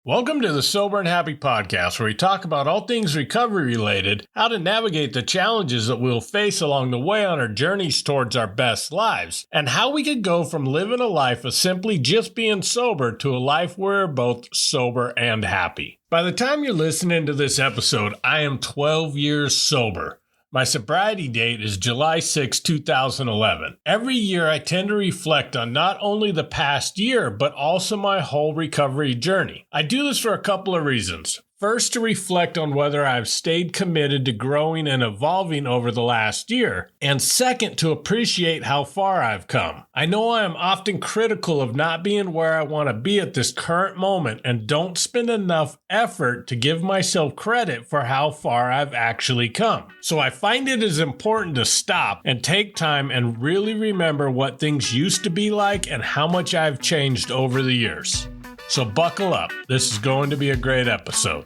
Welcome to the Sober and Happy podcast, where we talk about all things recovery related, how to navigate the challenges that we'll face along the way on our journeys towards our best lives, and how we could go from living a life of simply just being sober to a life where we're both sober and happy. By the time you're listening to this episode, I am 12 years sober. My sobriety date is July 6, 2011. Every year I tend to reflect on not only the past year, but also my whole recovery journey. I do this for a couple of reasons. First, to reflect on whether I've stayed committed to growing and evolving over the last year. And second, to appreciate how far I've come. I know I am often critical of not being where I want to be at this current moment and don't spend enough effort to give myself credit for how far I've actually come. So I find it is important to stop and take time and really remember what things used to be like and how much I've changed over the years. So buckle up. This is going to be a great episode.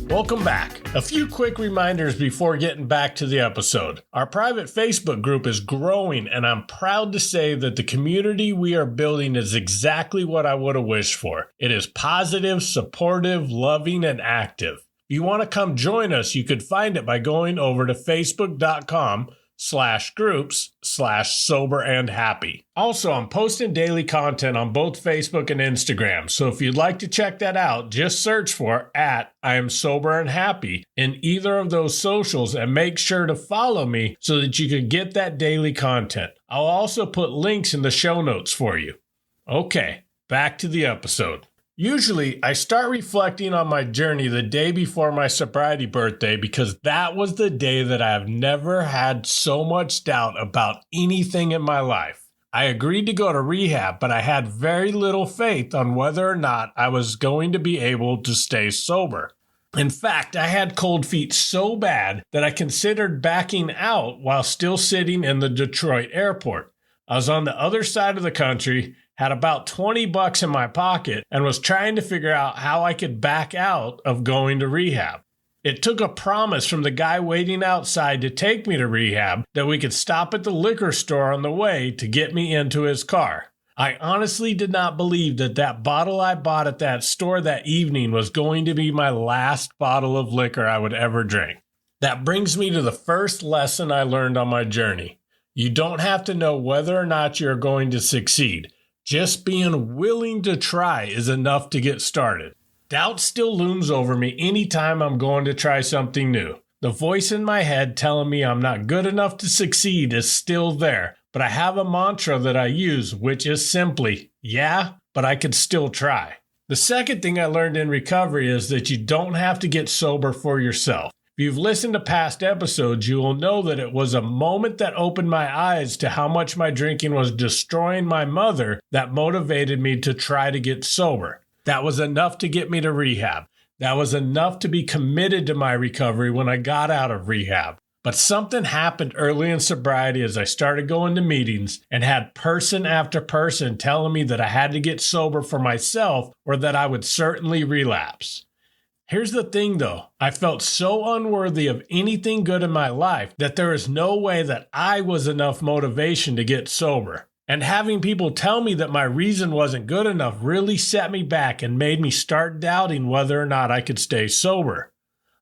Welcome back. A few quick reminders before getting back to the episode. Our private Facebook group is growing, and I'm proud to say that the community we are building is exactly what I would have wished for. It is positive, supportive, loving, and active. If you want to come join us, you could find it by going over to facebook.com/groups/soberandhappy. Also, I'm posting daily content on both Facebook and Instagram, so if you'd like to check that out, just search for @IamSoberandHappy in either of those socials and make sure to follow me so that you can get that daily content. I'll also put links in the show notes for you. Okay, back to the episode. Usually, I start reflecting on my journey the day before my sobriety birthday because that was the day that I have never had so much doubt about anything in my life. I agreed to go to rehab, but I had very little faith on whether or not I was going to be able to stay sober. In fact, I had cold feet so bad that I considered backing out while still sitting in the Detroit airport. I was on the other side of the country, had about $20 in my pocket, and was trying to figure out how I could back out of going to rehab. It took a promise from the guy waiting outside to take me to rehab that we could stop at the liquor store on the way to get me into his car. I honestly did not believe that that bottle I bought at that store that evening was going to be my last bottle of liquor I would ever drink. That brings me to the first lesson I learned on my journey. You don't have to know whether or not you're going to succeed. Just being willing to try is enough to get started. Doubt still looms over me anytime I'm going to try something new. The voice in my head telling me I'm not good enough to succeed is still there, but I have a mantra that I use, which is simply, yeah, but I could still try. The second thing I learned in recovery is that you don't have to get sober for yourself. If you've listened to past episodes, you will know that it was a moment that opened my eyes to how much my drinking was destroying my mother that motivated me to try to get sober. That was enough to get me to rehab. That was enough to be committed to my recovery when I got out of rehab. But something happened early in sobriety as I started going to meetings and had person after person telling me that I had to get sober for myself or that I would certainly relapse. Here's the thing though, I felt so unworthy of anything good in my life that there is no way that I was enough motivation to get sober. And having people tell me that my reason wasn't good enough really set me back and made me start doubting whether or not I could stay sober.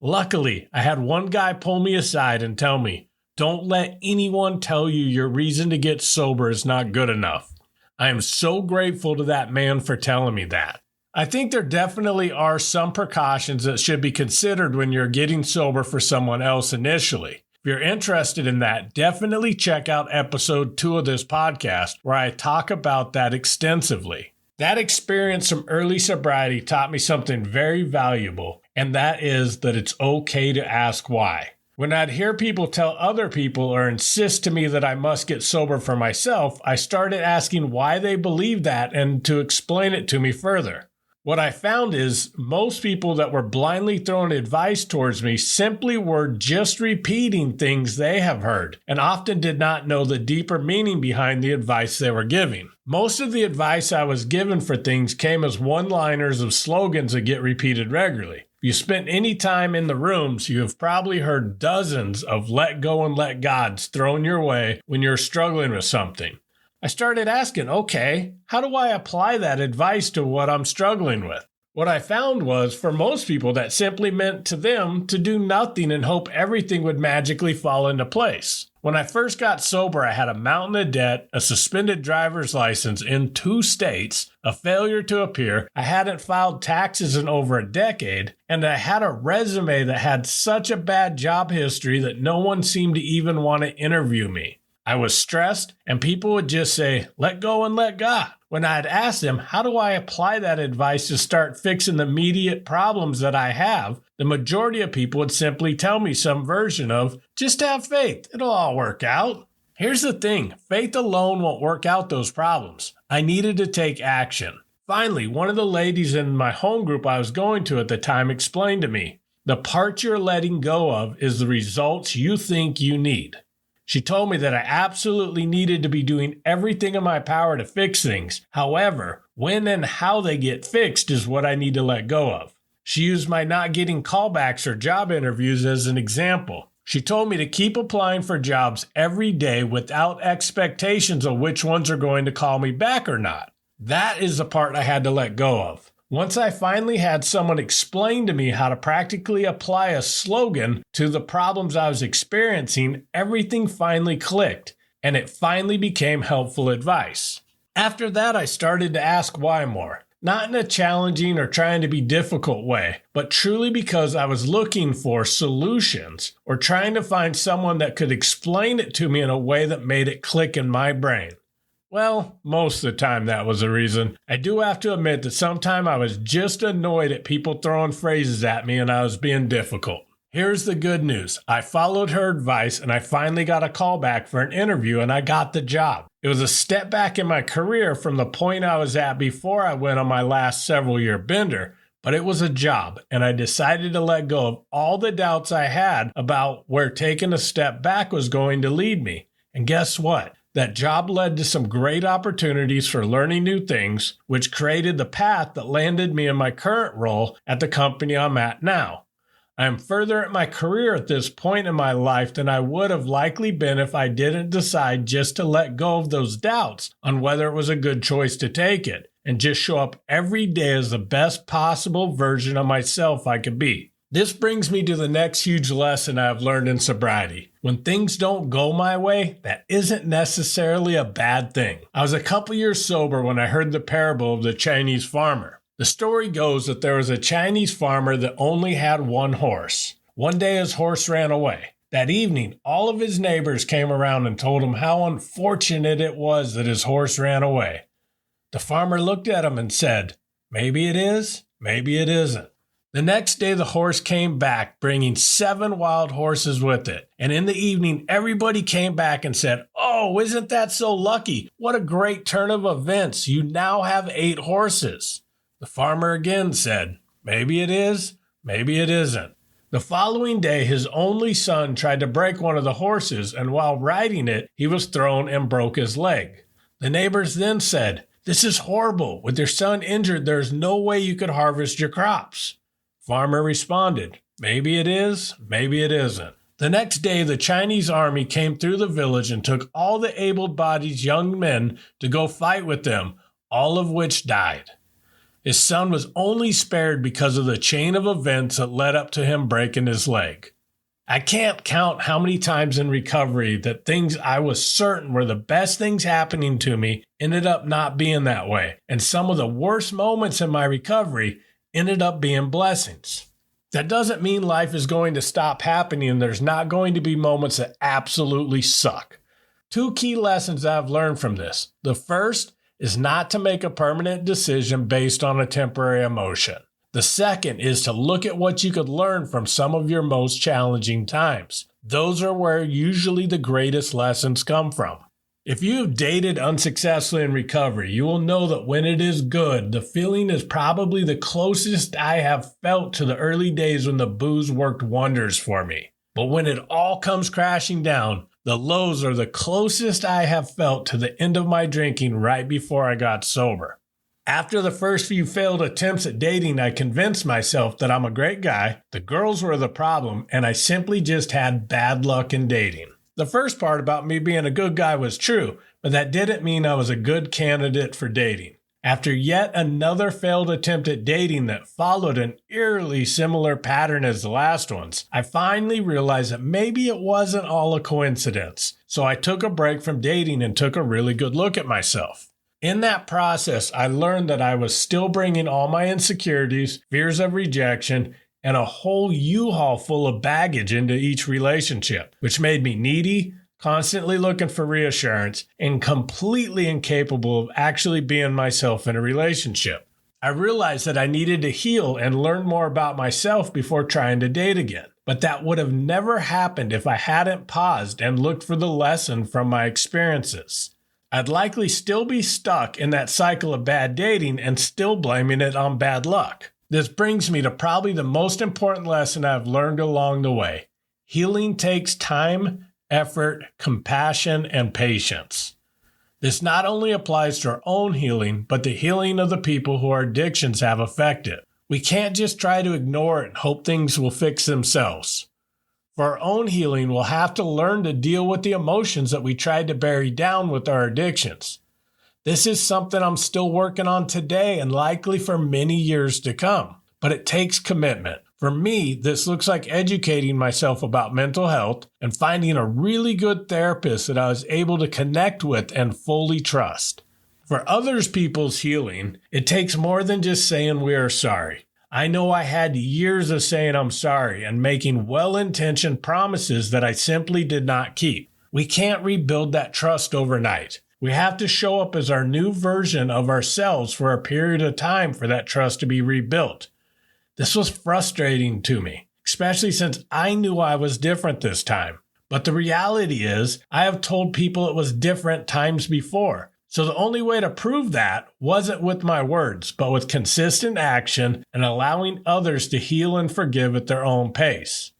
Luckily, I had one guy pull me aside and tell me, don't let anyone tell you your reason to get sober is not good enough. I am so grateful to that man for telling me that. I think there definitely are some precautions that should be considered when you're getting sober for someone else initially. If you're interested in that, definitely check out episode 2 of this podcast where I talk about that extensively. That experience from early sobriety taught me something very valuable, and that is that it's okay to ask why. When I'd hear people tell other people or insist to me that I must get sober for myself, I started asking why they believed that and to explain it to me further. What I found is most people that were blindly throwing advice towards me simply were just repeating things they have heard and often did not know the deeper meaning behind the advice they were giving. Most of the advice I was given for things came as one-liners of slogans that get repeated regularly. If you spent any time in the rooms, you have probably heard dozens of let go and let Gods thrown your way when you're struggling with something. I started asking, okay, how do I apply that advice to what I'm struggling with? What I found was, for most people, that simply meant to them to do nothing and hope everything would magically fall into place. When I first got sober, I had a mountain of debt, a suspended driver's license in 2 states, a failure to appear, I hadn't filed taxes in over a decade, and I had a resume that had such a bad job history that no one seemed to even want to interview me. I was stressed, and people would just say, let go and let God. When I'd ask them, how do I apply that advice to start fixing the immediate problems that I have, the majority of people would simply tell me some version of, just have faith, it'll all work out. Here's the thing, faith alone won't work out those problems. I needed to take action. Finally, one of the ladies in my home group I was going to at the time explained to me, the part you're letting go of is the results you think you need. She told me that I absolutely needed to be doing everything in my power to fix things. However, when and how they get fixed is what I need to let go of. She used my not getting callbacks or job interviews as an example. She told me to keep applying for jobs every day without expectations of which ones are going to call me back or not. That is the part I had to let go of. Once I finally had someone explain to me how to practically apply a slogan to the problems I was experiencing, everything finally clicked, and it finally became helpful advice. After that, I started to ask why more. Not in a challenging or trying to be difficult way, but truly because I was looking for solutions or trying to find someone that could explain it to me in a way that made it click in my brain. Well, most of the time that was the reason. I do have to admit that sometimes I was just annoyed at people throwing phrases at me and I was being difficult. Here's the good news. I followed her advice and I finally got a call back for an interview and I got the job. It was a step back in my career from the point I was at before I went on my last several-year bender, but it was a job and I decided to let go of all the doubts I had about where taking a step back was going to lead me. And guess what? That job led to some great opportunities for learning new things, which created the path that landed me in my current role at the company I'm at now. I am further at my career at this point in my life than I would have likely been if I didn't decide just to let go of those doubts on whether it was a good choice to take it, and just show up every day as the best possible version of myself I could be. This brings me to the next huge lesson I've learned in sobriety. When things don't go my way, that isn't necessarily a bad thing. I was a couple years sober when I heard the parable of the Chinese farmer. The story goes that there was a Chinese farmer that only had one horse. One day his horse ran away. That evening, all of his neighbors came around and told him how unfortunate it was that his horse ran away. The farmer looked at him and said, "Maybe it is, maybe it isn't." The next day, the horse came back, bringing 7 wild horses with it. And in the evening, everybody came back and said, "Oh, isn't that so lucky? What a great turn of events. You now have 8 horses." The farmer again said, "Maybe it is, maybe it isn't." The following day, his only son tried to break one of the horses, and while riding it, he was thrown and broke his leg. The neighbors then said, "This is horrible. With your son injured, there's no way you could harvest your crops." Farmer responded, "Maybe it is, maybe it isn't." The next day, the Chinese army came through the village and took all the able-bodied young men to go fight with them, all of which died. His son was only spared because of the chain of events that led up to him breaking his leg. I can't count how many times in recovery that things I was certain were the best things happening to me ended up not being that way, and some of the worst moments in my recovery ended up being blessings. That doesn't mean life is going to stop happening and there's not going to be moments that absolutely suck. 2 key lessons I've learned from this. The first is not to make a permanent decision based on a temporary emotion. The second is to look at what you could learn from some of your most challenging times. Those are where usually the greatest lessons come from. If you've dated unsuccessfully in recovery, you will know that when it is good, the feeling is probably the closest I have felt to the early days when the booze worked wonders for me. But when it all comes crashing down, the lows are the closest I have felt to the end of my drinking right before I got sober. After the first few failed attempts at dating, I convinced myself that I'm a great guy, the girls were the problem, and I simply just had bad luck in dating. The first part about me being a good guy was true, but that didn't mean I was a good candidate for dating. After yet another failed attempt at dating that followed an eerily similar pattern as the last ones, I finally realized that maybe it wasn't all a coincidence. So I took a break from dating and took a really good look at myself. In that process, I learned that I was still bringing all my insecurities, fears of rejection, and a whole U-Haul full of baggage into each relationship, which made me needy, constantly looking for reassurance, and completely incapable of actually being myself in a relationship. I realized that I needed to heal and learn more about myself before trying to date again, but that would have never happened if I hadn't paused and looked for the lesson from my experiences. I'd likely still be stuck in that cycle of bad dating and still blaming it on bad luck. This brings me to probably the most important lesson I've learned along the way. Healing takes time, effort, compassion, and patience. This not only applies to our own healing, but the healing of the people who our addictions have affected. We can't just try to ignore it and hope things will fix themselves. For our own healing, we'll have to learn to deal with the emotions that we tried to bury down with our addictions. This is something I'm still working on today and likely for many years to come, but it takes commitment. For me, this looks like educating myself about mental health and finding a really good therapist that I was able to connect with and fully trust. For others people's healing, it takes more than just saying we are sorry. I know I had years of saying I'm sorry and making well-intentioned promises that I simply did not keep. We can't rebuild that trust overnight. We have to show up as our new version of ourselves for a period of time for that trust to be rebuilt. This was frustrating to me, especially since I knew I was different this time. But the reality is, I have told people it was different times before. So the only way to prove that wasn't with my words, but with consistent action and allowing others to heal and forgive at their own pace.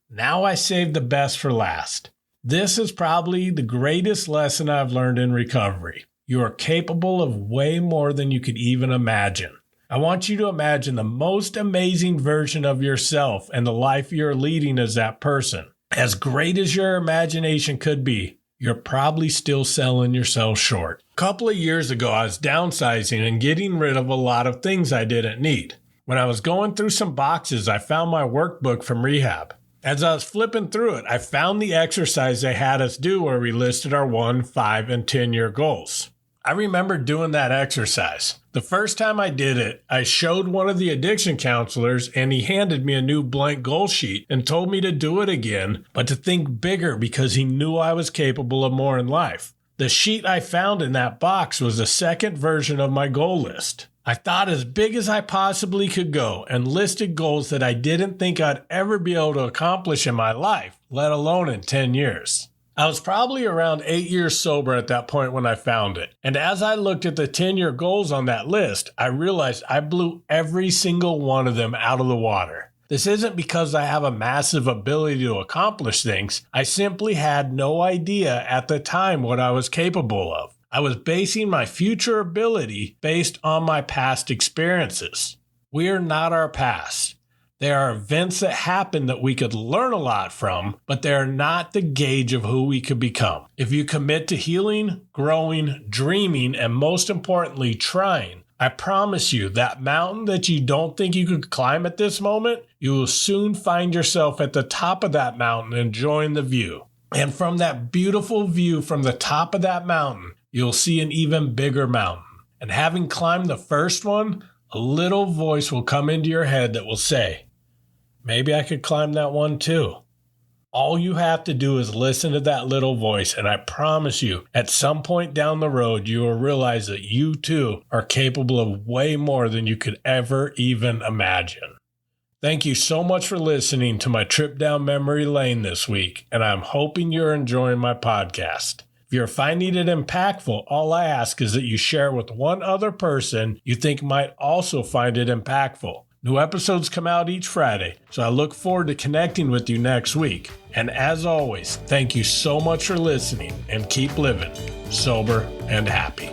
Now I saved the best for last. This is probably the greatest lesson I've learned in recovery. You are capable of way more than you could even imagine. I want you to imagine the most amazing version of yourself and the life you're leading as that person. As great as your imagination could be, you're probably still selling yourself short. A couple of years ago, I was downsizing and getting rid of a lot of things I didn't need. When I was going through some boxes, I found my workbook from rehab. As I was flipping through it, I found the exercise they had us do where we listed our 1, 5, and 10-year goals. I remember doing that exercise. The first time I did it, I showed one of the addiction counselors and he handed me a new blank goal sheet and told me to do it again, but to think bigger because he knew I was capable of more in life. The sheet I found in that box was the second version of my goal list. I thought as big as I possibly could go and listed goals that I didn't think I'd ever be able to accomplish in my life, let alone in 10 years. I was probably around 8 years sober at that point when I found it. And as I looked at the 10-year goals on that list, I realized I blew every single one of them out of the water. This isn't because I have a massive ability to accomplish things. I simply had no idea at the time what I was capable of. I was basing my future ability based on my past experiences. We are not our past. They are events that happen that we could learn a lot from, but they are not the gauge of who we could become. If you commit to healing, growing, dreaming, and most importantly, trying, I promise you that mountain that you don't think you could climb at this moment, you will soon find yourself at the top of that mountain enjoying the view. And from that beautiful view from the top of that mountain, you'll see an even bigger mountain. And having climbed the first one, a little voice will come into your head that will say, maybe I could climb that one too. All you have to do is listen to that little voice, and I promise you, at some point down the road, you will realize that you too are capable of way more than you could ever even imagine. Thank you so much for listening to my trip down memory lane this week, and I'm hoping you're enjoying my podcast. If you're finding it impactful, all I ask is that you share with one other person you think might also find it impactful. New episodes come out each Friday, so I look forward to connecting with you next week. And as always, thank you so much for listening and keep living sober and happy.